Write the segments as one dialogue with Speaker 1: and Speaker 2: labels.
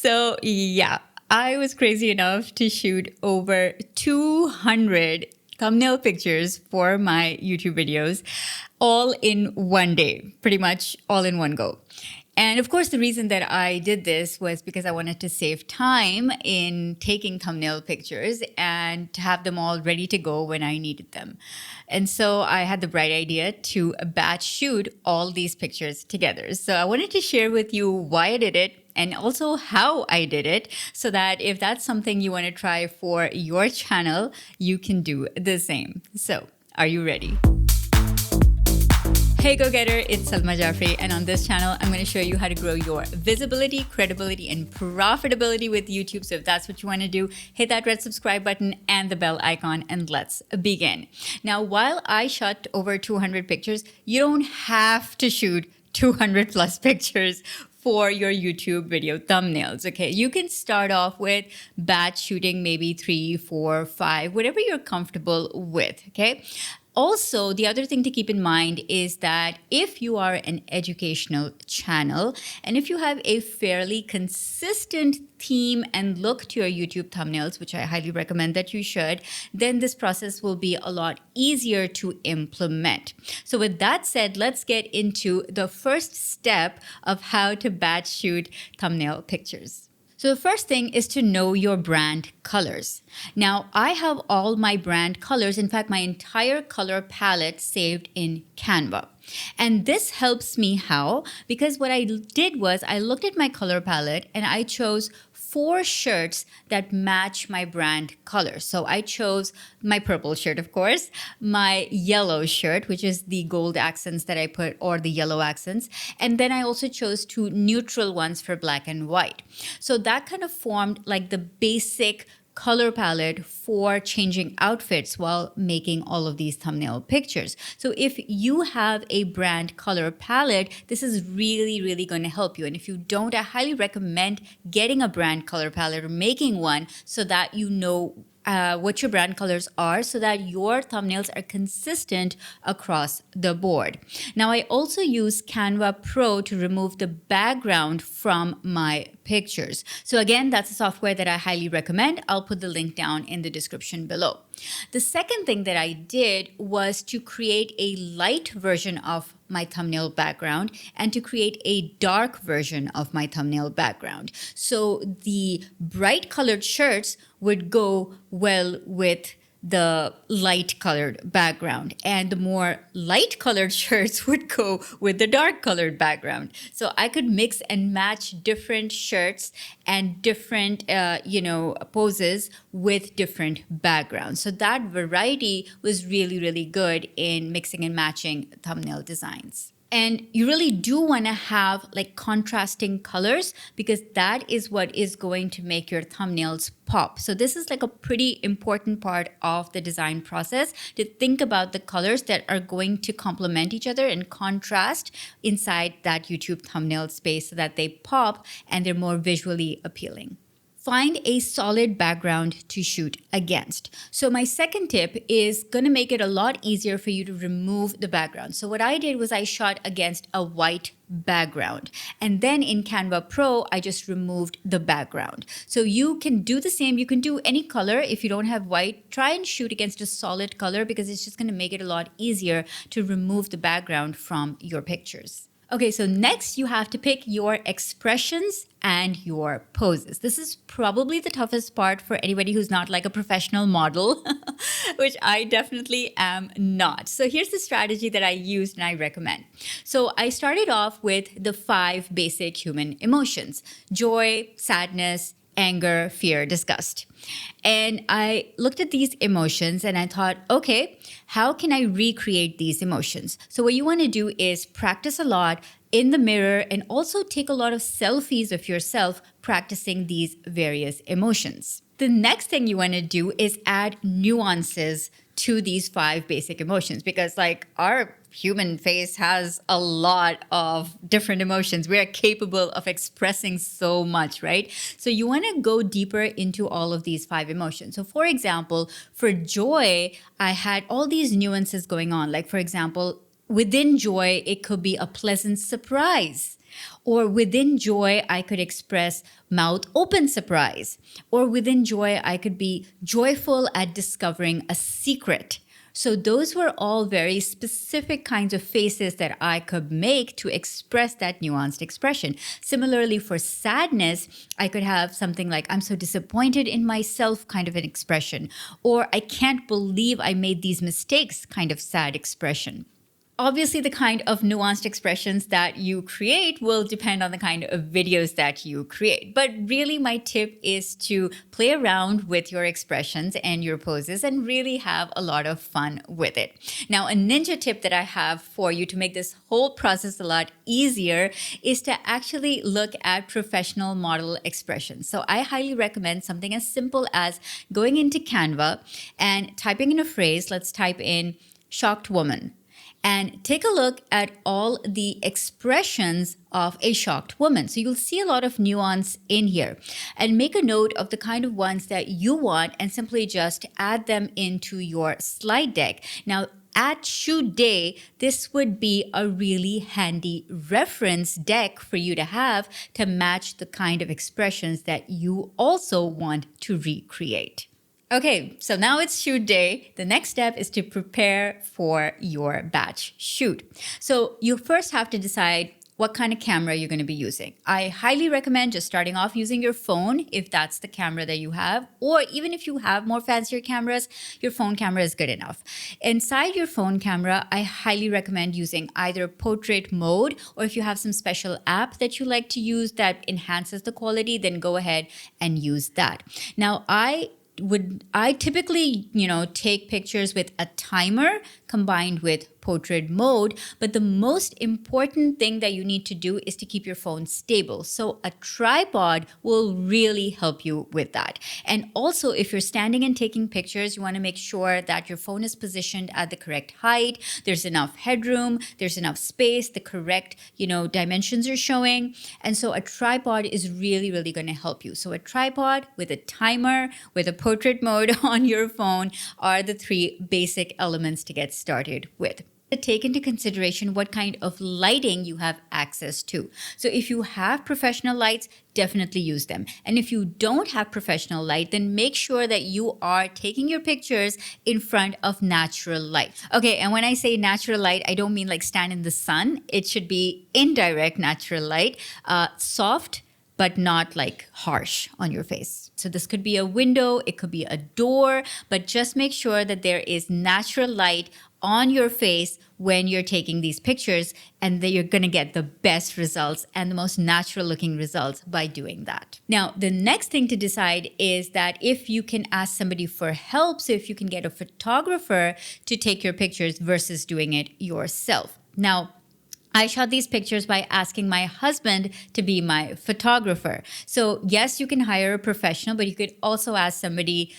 Speaker 1: So, yeah, I was crazy enough to shoot over 200 thumbnail pictures for my YouTube videos, all in one day, pretty much all in one go. And of course, the reason that I did this was because I wanted to save time in taking thumbnail pictures and to have them all ready to go when I needed them. And so I had the bright idea to batch shoot all these pictures together. So I wanted to share with you why I did it and also how I did it, so that if that's something you want to try for your channel, you can do the same. So, are you ready? Hey go-getter, it's Salma Jafri, and on this channel, I'm going to show you how to grow your visibility, credibility, and profitability with YouTube. So if that's what you want to do, hit that red subscribe button and the bell icon, and let's begin. Now, while I shot over 200 pictures, you don't have to shoot 200 plus pictures for your YouTube video thumbnails, okay? You can start off with batch shooting maybe 3, 4, 5, whatever you're comfortable with, okay? Also, the other thing to keep in mind is that if you are an educational channel and if you have a fairly consistent theme and look to your YouTube thumbnails, which I highly recommend that you should, then this process will be a lot easier to implement. So with that said, let's get into the first step of how to batch shoot thumbnail pictures. So the first thing is to know your brand colors. Now, I have all my brand colors, in fact, my entire color palette saved in Canva. And this helps me how? Because what I did was I looked at my color palette and I chose 4 shirts that match my brand color. So I chose my purple shirt, of course, my yellow shirt, which is the gold accents that I put, or the yellow accents. And then I also chose 2 neutral ones for black and white. So that kind of formed like the basic color palette for changing outfits while making all of these thumbnail pictures. So if you have a brand color palette, this is really going to help you. And if you don't, I highly recommend getting a brand color palette or making one so that you know what your brand colors are, so that your thumbnails are consistent across the board. Now, I also use Canva Pro to remove the background from my pictures. So again, that's a software that I highly recommend. I'll put the link down in the description below. The second thing that I did was to create a light version of my thumbnail background and to create a dark version of my thumbnail background. So the bright colored shirts would go well with the light colored background, and the more light colored shirts would go with the dark colored background. So I could mix and match different shirts and different poses with different backgrounds. So that variety was really good in mixing and matching thumbnail designs. And you really do want to have like contrasting colors, because that is what is going to make your thumbnails pop. So this is like a pretty important part of the design process, to think about the colors that are going to complement each other and contrast inside that YouTube thumbnail space so that they pop and they're more visually appealing. Find a solid background to shoot against. So my second tip is going to make it a lot easier for you to remove the background. So what I did was I shot against a white background. And then in Canva Pro, I just removed the background. So you can do the same. You can do any color. If you don't have white, try and shoot against a solid color, because it's just going to make it a lot easier to remove the background from your pictures. Okay, so next you have to pick your expressions and your poses. This is probably the toughest part for anybody who's not like a professional model, which I definitely am not. So here's the strategy that I used and I recommend. So I started off with the 5 basic human emotions: joy, sadness, anger, fear, disgust. And I looked at these emotions and I thought, okay, how can I recreate these emotions? So what you want to do is practice a lot in the mirror and also take a lot of selfies of yourself practicing these various emotions. The next thing you want to do is add nuances to these 5 basic emotions, because like our human face has a lot of different emotions. We are capable of expressing so much, right? So you want to go deeper into all of these 5 emotions. So for example, for joy, I had all these nuances going on. Like for example, within joy, it could be a pleasant surprise. Or within joy, I could express mouth open surprise. Or within joy, I could be joyful at discovering a secret. So those were all very specific kinds of faces that I could make to express that nuanced expression. Similarly, for sadness, I could have something like, I'm so disappointed in myself kind of an expression, or I can't believe I made these mistakes kind of sad expression. Obviously, the kind of nuanced expressions that you create will depend on the kind of videos that you create. But really, my tip is to play around with your expressions and your poses and really have a lot of fun with it. Now, a ninja tip that I have for you to make this whole process a lot easier is to actually look at professional model expressions. So I highly recommend something as simple as going into Canva and typing in a phrase. Let's type in shocked woman. And take a look at all the expressions of a shocked woman. So you'll see a lot of nuance in here. And make a note of the kind of ones that you want and simply just add them into your slide deck. Now, at shoot day, this would be a really handy reference deck for you to have to match the kind of expressions that you also want to recreate. Okay, so now it's shoot day. The next step is to prepare for your batch shoot. So you first have to decide what kind of camera you're going to be using. I highly recommend just starting off using your phone if that's the camera that you have, or even if you have more fancier cameras, your phone camera is good enough. Inside your phone camera, I highly recommend using either portrait mode, or if you have some special app that you like to use that enhances the quality, then go ahead and use that. Now, I typically, take pictures with a timer combined with portrait mode, but the most important thing that you need to do is to keep your phone stable. So a tripod will really help you with that. And also, if you're standing and taking pictures, you want to make sure that your phone is positioned at the correct height, there's enough headroom, there's enough space, the correct, dimensions are showing. And so a tripod is really, really going to help you. So a tripod with a timer, with a portrait mode on your phone are the three basic elements to get started with. Take into consideration what kind of lighting you have access to. So if you have professional lights, definitely use them. And if you don't have professional light, then make sure that you are taking your pictures in front of natural light. Okay, and when I say natural light, I don't mean like stand in the sun. It should be indirect natural light, soft, but not like harsh on your face. So this could be a window, it could be a door, but just make sure that there is natural light on your face when you're taking these pictures, and that you're going to get the best results and the most natural looking results by doing that. Now, the next thing to decide is that if you can ask somebody for help, so if you can get a photographer to take your pictures versus doing it yourself. Now, I shot these pictures by asking my husband to be my photographer. So yes, you can hire a professional, but you could also ask somebody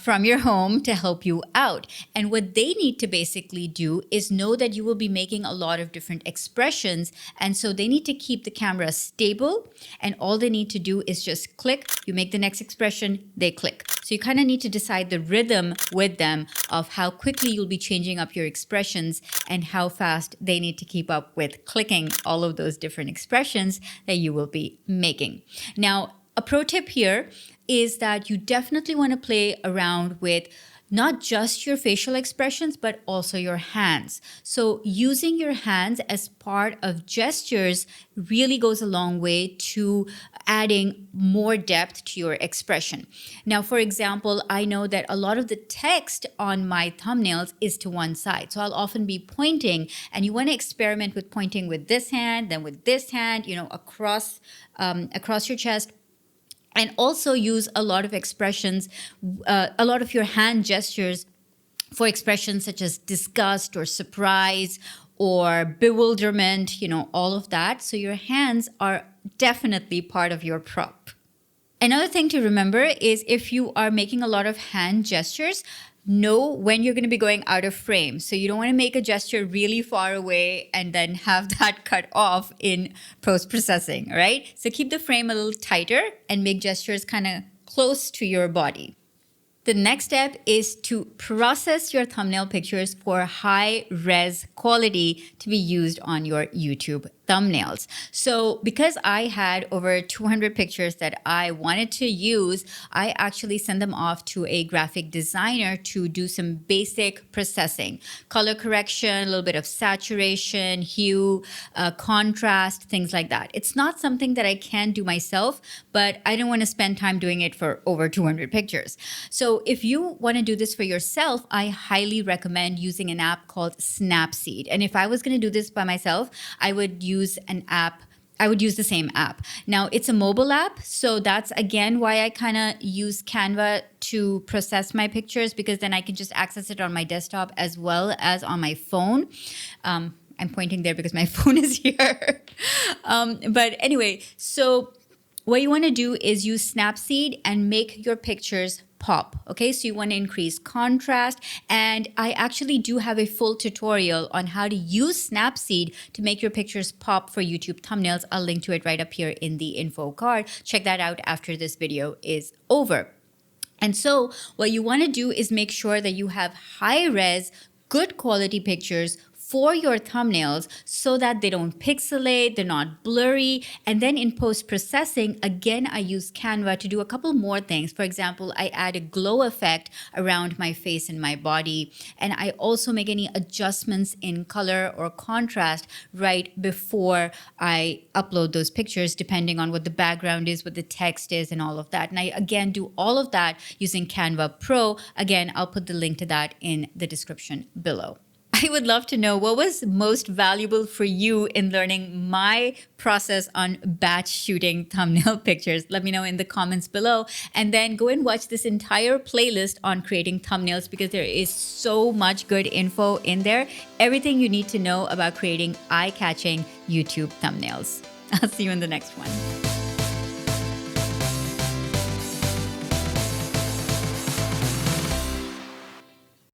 Speaker 1: from your home to help you out. And what they need to basically do is know that you will be making a lot of different expressions. And so they need to keep the camera stable. And all they need to do is just click. You make the next expression, they click. So you kind of need to decide the rhythm with them of how quickly you'll be changing up your expressions and how fast they need to keep up with clicking all of those different expressions that you will be making. Now, a pro tip here is that you definitely want to play around with not just your facial expressions, but also your hands. So using your hands as part of gestures really goes a long way to adding more depth to your expression. Now, for example, I know that a lot of the text on my thumbnails is to one side. So I'll often be pointing, and you want to experiment with pointing with this hand, then with this hand, across your chest. And also use a lot of expressions, a lot of your hand gestures for expressions such as disgust or surprise or bewilderment, all of that. So your hands are definitely part of your prop. Another thing to remember is if you are making a lot of hand gestures, know when you're going to be going out of frame. So you don't want to make a gesture really far away and then have that cut off in post-processing, right? So keep the frame a little tighter and make gestures kind of close to your body. The next step is to process your thumbnail pictures for high res quality to be used on your YouTube thumbnails. So because I had over 200 pictures that I wanted to use, I actually sent them off to a graphic designer to do some basic processing, color correction, a little bit of saturation, hue, contrast, things like that. It's not something that I can do myself, but I don't want to spend time doing it for over 200 pictures. So if you want to do this for yourself, I highly recommend using an app called SnapSeed. And if I was going to do this by myself, I would use the same app. Now, it's a mobile app, so that's again why I kind of use Canva to process my pictures, because then I can just access it on my desktop as well as on my phone. I'm pointing there because my phone is here. But anyway, so what you want to do is use Snapseed and make your pictures pop. Okay, so you want to increase contrast, and I actually do have a full tutorial on how to use Snapseed to make your pictures pop for YouTube thumbnails. I'll link to it right up here in the info card. Check that out after this video is over. And so what you want to do is make sure that you have high-res, good quality pictures for your thumbnails so that they don't pixelate, they're not blurry. And then in post-processing, again, I use Canva to do a couple more things. For example, I add a glow effect around my face and my body. And I also make any adjustments in color or contrast right before I upload those pictures, depending on what the background is, what the text is, and all of that. And I, again, do all of that using Canva Pro. Again, I'll put the link to that in the description below. I would love to know what was most valuable for you in learning my process on batch shooting thumbnail pictures. Let me know in the comments below. And then go and watch this entire playlist on creating thumbnails, because there is so much good info in there. Everything you need to know about creating eye-catching YouTube thumbnails. I'll see you in the next one.